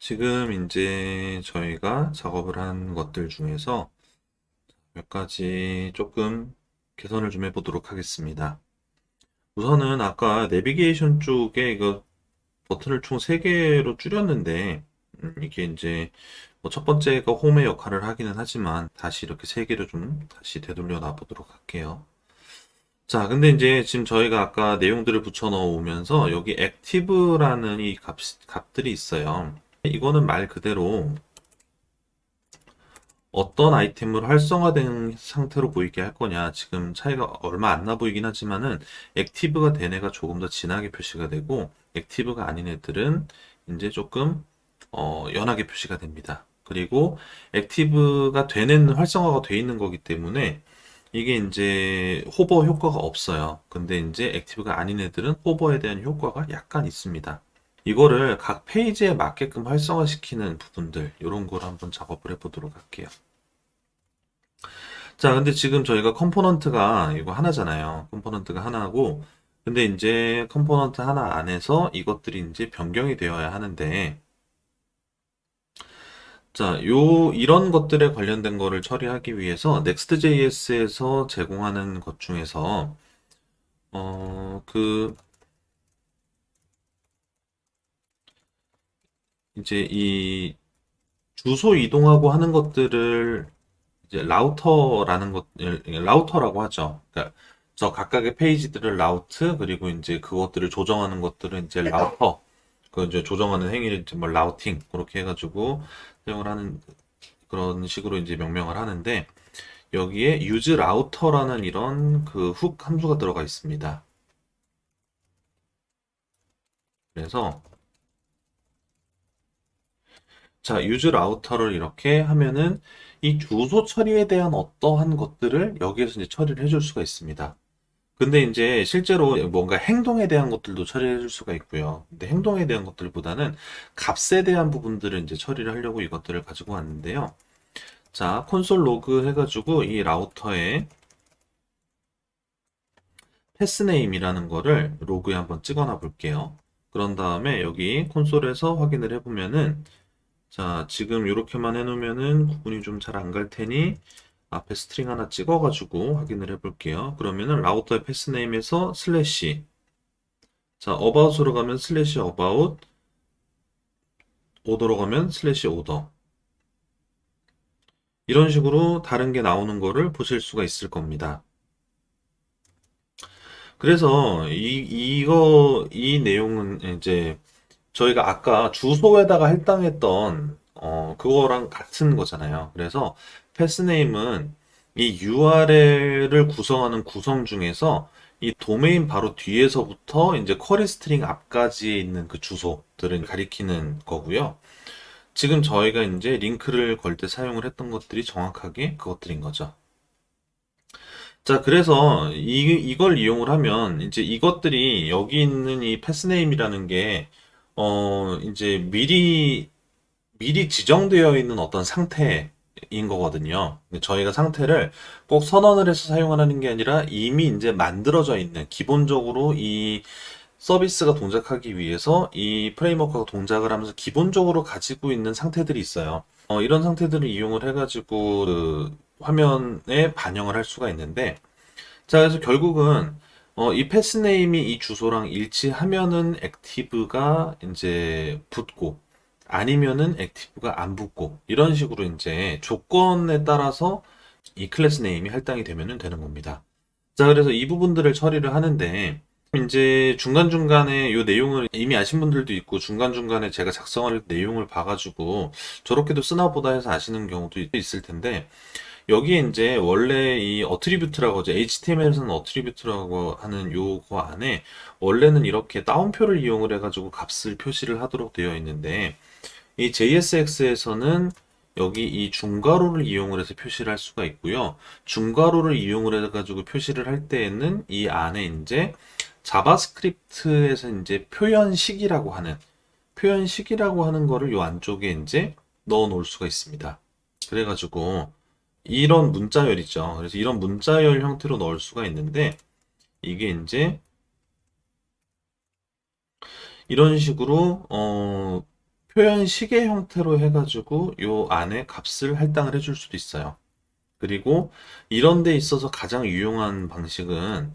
지금 이제 저희가 작업을 한 것들 중에서 몇 가지 조금 개선을 좀 해보도록 하겠습니다. 우선은 아까 내비게이션 쪽에 이거 버튼을 총 3개로 줄였는데, 이게 이제 뭐첫 번째가 홈의 역할을 하기는 하지만 다시 이렇게 3개로 좀 다시 되돌려 놔보도록 할게요. 자, 근데 이제 지금 저희가 아까 내용들을 붙여 넣으면서 여기 액티브라는 이 값들이 있어요. 이거는 말 그대로 어떤 아이템을 활성화된 상태로 보이게 할 거냐. 지금 차이가 얼마 안 나 보이긴 하지만은 액티브가 된 애가 조금 더 진하게 표시가 되고 액티브가 아닌 애들은 이제 조금 연하게 표시가 됩니다. 그리고 액티브가 된 애는 활성화가 돼 있는 거기 때문에 이게 이제 호버 효과가 없어요. 근데 이제 액티브가 아닌 애들은 호버에 대한 효과가 약간 있습니다. 이거를 각 페이지에 맞게끔 활성화시키는 부분들, 이런 걸 한번 작업을 해보도록 할게요. 자, 근데 지금 저희가 컴포넌트가 이거 하나잖아요. 컴포넌트가 하나고, 근데 이제 컴포넌트 하나 안에서 이것들이 이제 변경이 되어야 하는데, 자, 이런 것들에 관련된 거를 처리하기 위해서 Next.js에서 제공하는 것 중에서, 어, 그, 이제 이 주소 이동하고 하는 것들을 이제 라우터라고 하죠. 그러니까 저 각각의 페이지들을 라우트, 그리고 이제 그것들을 조정하는 것들은 이제 라우터, 그 이제 조정하는 행위를 이제 뭐 라우팅, 그렇게 해가지고 사용을 하는 그런 식으로 이제 명명을 하는데, 여기에 use router라는 이런 그 훅 함수가 들어가 있습니다. 그래서 자, use router를 이렇게 하면은 이 주소 처리에 대한 어떠한 것들을 여기에서 이제 처리를 해줄 수가 있습니다. 근데 이제 실제로 뭔가 행동에 대한 것들도 처리해 줄 수가 있고요. 근데 행동에 대한 것들보다는 값에 대한 부분들을 이제 처리를 하려고 이것들을 가지고 왔는데요. 자, 콘솔 로그 해가지고 이 라우터에 패스네임이라는 거를 로그에 한번 찍어놔 볼게요. 그런 다음에 여기 콘솔에서 확인을 해보면은, 자, 지금 이렇게만 해놓으면은 구분이 좀 잘 안 갈 테니 앞에 스트링 하나 찍어가지고 확인을 해볼게요. 그러면은 라우터의 패스네임에서 슬래시, 자, about으로 가면 슬래시 about, 오더로 가면 슬래시 오더. 이런 식으로 다른 게 나오는 거를 보실 수가 있을 겁니다. 그래서 이 내용은 이제 저희가 아까 주소에다가 할당했던 그거랑 같은 거잖아요. 그래서 패스네임은 이 URL을 구성하는 구성 중에서 이 도메인 바로 뒤에서부터 이제 쿼리 스트링 앞까지에 있는 그 주소들을 가리키는 거고요. 지금 저희가 이제 링크를 걸 때 사용을 했던 것들이 정확하게 그것들인 거죠. 자, 그래서 이걸 이용을 하면 이제 이것들이 여기 있는 이 패스네임이라는 게 이제 미리 지정되어 있는 어떤 상태인 거거든요. 근데 저희가 상태를 꼭 선언을 해서 사용하는 게 아니라 이미 이제 만들어져 있는, 기본적으로 이 서비스가 동작하기 위해서 이 프레임워크가 동작을 하면서 기본적으로 가지고 있는 상태들이 있어요. 이런 상태들을 이용을 해가지고 그 화면에 반영을 할 수가 있는데, 자, 그래서 결국은 이 패스네임이 이 주소랑 일치하면은 액티브가 이제 붙고, 아니면은 액티브가 안 붙고, 이런 식으로 이제 조건에 따라서 이 클래스 네임이 할당이 되면은 되는 겁니다. 자, 그래서 이 부분들을 처리를 하는데, 이제 중간중간에 이 내용을 이미 아신 분들도 있고, 중간중간에 제가 작성할 내용을 봐가지고, 저렇게도 쓰나 보다 해서 아시는 경우도 있을 텐데, 여기에 이제 원래 이 어트리뷰트라고 하죠. HTML에서는 어트리뷰트라고 하는 요거 안에 원래는 이렇게 따옴표를 이용을 해가지고 값을 표시를 하도록 되어 있는데, 이 JSX에서는 여기 이 중괄호를 이용을 해서 표시를 할 수가 있고요. 중괄호를 이용을 해가지고 표시를 할 때에는 이 안에 이제 자바스크립트에서 이제 표현식이라고 하는 거를 요 안쪽에 이제 넣어 놓을 수가 있습니다. 그래가지고 이런 문자열 있죠. 그래서 이런 문자열 형태로 넣을 수가 있는데, 이게 이제 이런 식으로 표현 시계 형태로 해가지고 요 안에 값을 할당을 해줄 수도 있어요. 그리고 이런 데 있어서 가장 유용한 방식은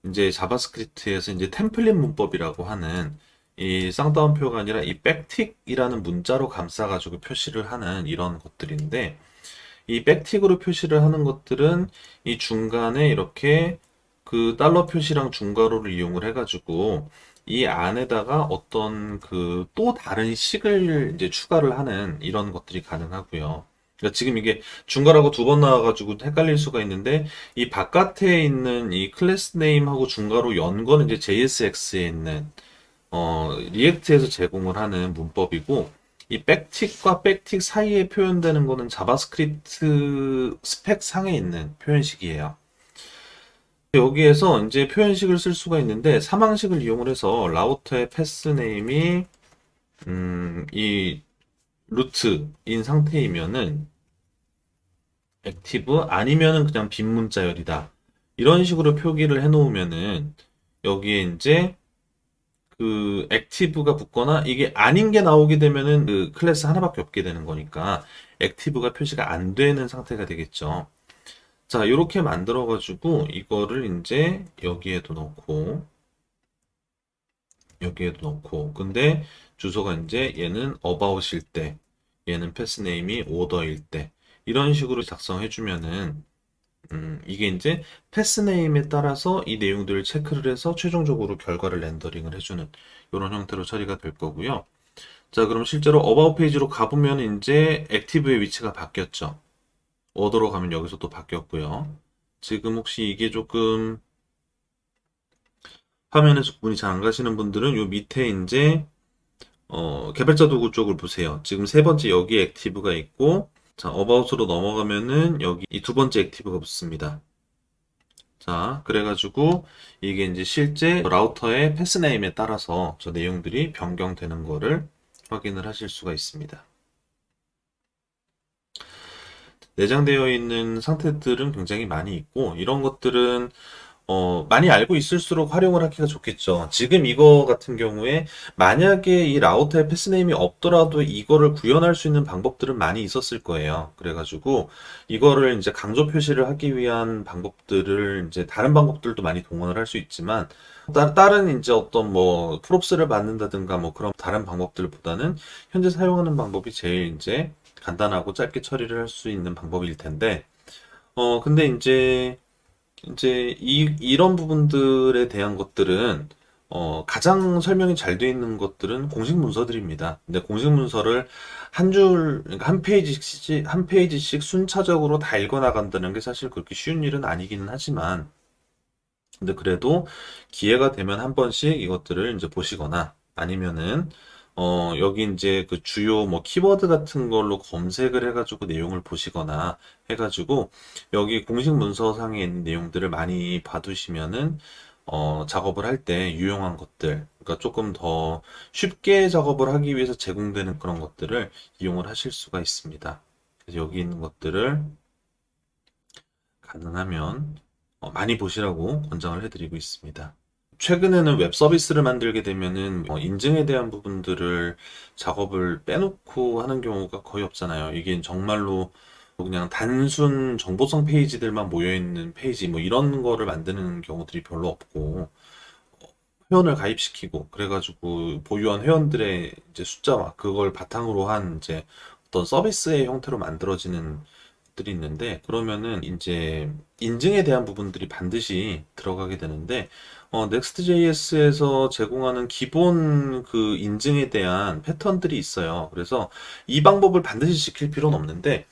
이제 자바스크립트에서 이제 템플릿 문법이라고 하는 이 쌍따옴표가 아니라 이 백틱이라는 문자로 감싸가지고 표시를 하는 이런 것들인데, 이 백틱으로 표시를 하는 것들은 이 중간에 이렇게 그 달러 표시랑 중괄호를 이용을 해가지고 이 안에다가 어떤 그 또 다른 식을 이제 추가를 하는 이런 것들이 가능하고요. 그러니까 지금 이게 중괄호가 두 번 나와가지고 헷갈릴 수가 있는데, 이 바깥에 있는 이 클래스 네임하고 중괄호 연 거는 이제 JSX에 있는 리액트에서 제공을 하는 문법이고, 이 백틱과 백틱 사이에 표현되는 거는 자바스크립트 스펙 상에 있는 표현식이에요. 여기에서 이제 표현식을 쓸 수가 있는데, 사망식을 이용을 해서 라우터의 패스 네임이 이 루트인 상태이면은 액티브 아니면은 그냥 빈 문자열이다, 이런 식으로 표기를 해 놓으면은 여기에 이제 그 액티브가 붙거나 이게 아닌 게 나오게 되면은 그 클래스 하나밖에 없게 되는 거니까 액티브가 표시가 안 되는 상태가 되겠죠. 자, 이렇게 만들어 가지고 이거를 이제 여기에도 넣고 근데 주소가 이제 얘는 about일 때, 얘는 패스네임이 order일 때, 이런 식으로 작성해 주면은 이게 이제 패스네임에 따라서 이 내용들을 체크를 해서 최종적으로 결과를 렌더링을 해주는 이런 형태로 처리가 될 거고요. 자, 그럼 실제로 어바웃 페이지로 가보면 이제 액티브의 위치가 바뀌었죠. 어더로 가면 여기서 또 바뀌었고요. 지금 혹시 이게 조금 화면에서 구분이 잘 안 가시는 분들은 요 밑에 이제 개발자 도구 쪽을 보세요. 지금 세 번째 여기 액티브가 있고, 자, 어바웃으로 넘어가면은 여기 이 두 번째 액티브가 붙습니다. 자, 그래가지고 이게 이제 실제 라우터의 패스네임에 따라서 저 내용들이 변경되는 거를 확인을 하실 수가 있습니다. 내장되어 있는 상태들은 굉장히 많이 있고, 이런 것들은 많이 알고 있을수록 활용을 하기가 좋겠죠. 지금 이거 같은 경우에 만약에 이 라우터에 패스네임이 없더라도 이거를 구현할 수 있는 방법들은 많이 있었을 거예요. 그래가지고 이거를 이제 강조 표시를 하기 위한 방법들을 이제 다른 방법들도 많이 동원을 할 수 있지만, 다른 이제 어떤 뭐 프롭스를 받는다든가 뭐 그런 다른 방법들보다는 현재 사용하는 방법이 제일 이제 간단하고 짧게 처리를 할 수 있는 방법일 텐데, 근데 이제 이런 부분들에 대한 것들은 가장 설명이 잘 되어 있는 것들은 공식 문서들입니다. 근데 공식 문서를 그러니까 한 페이지씩 순차적으로 다 읽어 나간다는 게 사실 그렇게 쉬운 일은 아니기는 하지만, 근데 그래도 기회가 되면 한 번씩 이것들을 이제 보시거나 아니면은 여기 이제 그 주요 뭐 키워드 같은 걸로 검색을 해가지고 내용을 보시거나 해가지고 여기 공식 문서상에 있는 내용들을 많이 봐두시면은 작업을 할 때 유용한 것들, 그러니까 조금 더 쉽게 작업을 하기 위해서 제공되는 그런 것들을 이용을 하실 수가 있습니다. 그래서 여기 있는 것들을 가능하면 많이 보시라고 권장을 해드리고 있습니다. 최근에는 웹 서비스를 만들게 되면은 인증에 대한 부분들을 작업을 빼놓고 하는 경우가 거의 없잖아요. 이게 정말로 그냥 단순 정보성 페이지들만 모여 있는 페이지 뭐 이런 거를 만드는 경우들이 별로 없고, 회원을 가입시키고 그래가지고 보유한 회원들의 이제 숫자와 그걸 바탕으로 한 이제 어떤 서비스의 형태로 만들어지는 것들이 있는데, 그러면은 이제 인증에 대한 부분들이 반드시 들어가게 되는데, Next.js에서 제공하는 기본 그 인증에 대한 패턴들이 있어요. 그래서 이 방법을 반드시 지킬 필요는 없는데,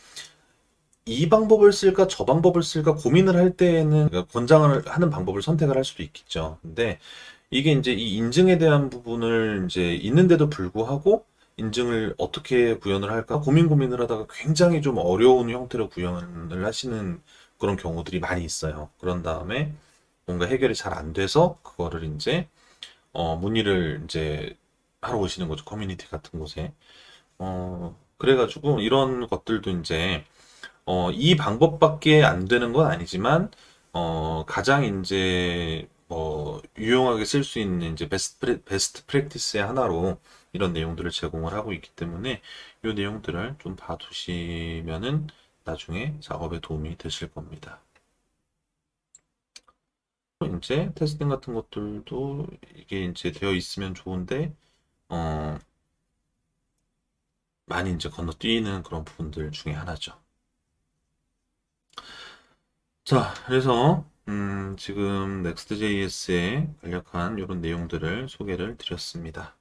이 방법을 쓸까 저 방법을 쓸까 고민을 할 때에는 권장을 하는 방법을 선택을 할 수도 있겠죠. 근데 이게 이제 이 인증에 대한 부분을 이제 있는데도 불구하고 인증을 어떻게 구현을 할까 고민을 하다가 굉장히 좀 어려운 형태로 구현을 하시는 그런 경우들이 많이 있어요. 그런 다음에 뭔가 해결이 잘 안 돼서 그거를 이제 문의를 이제 하러 오시는 거죠. 커뮤니티 같은 곳에. 그래가지고 이런 것들도 이제 이 방법밖에 안 되는 건 아니지만, 가장 이제 유용하게 쓸 수 있는 이제 베스트 프랙티스의 하나로 이런 내용들을 제공을 하고 있기 때문에 이 내용들을 좀 봐두시면은 나중에 작업에 도움이 되실 겁니다. 이제 테스팅 같은 것들도 이게 이제 되어 있으면 좋은데, 어, 많이 이제 건너뛰는 그런 부분들 중에 하나죠. 자, 그래서 지금 Next.js에 간략한 이런 내용들을 소개를 드렸습니다.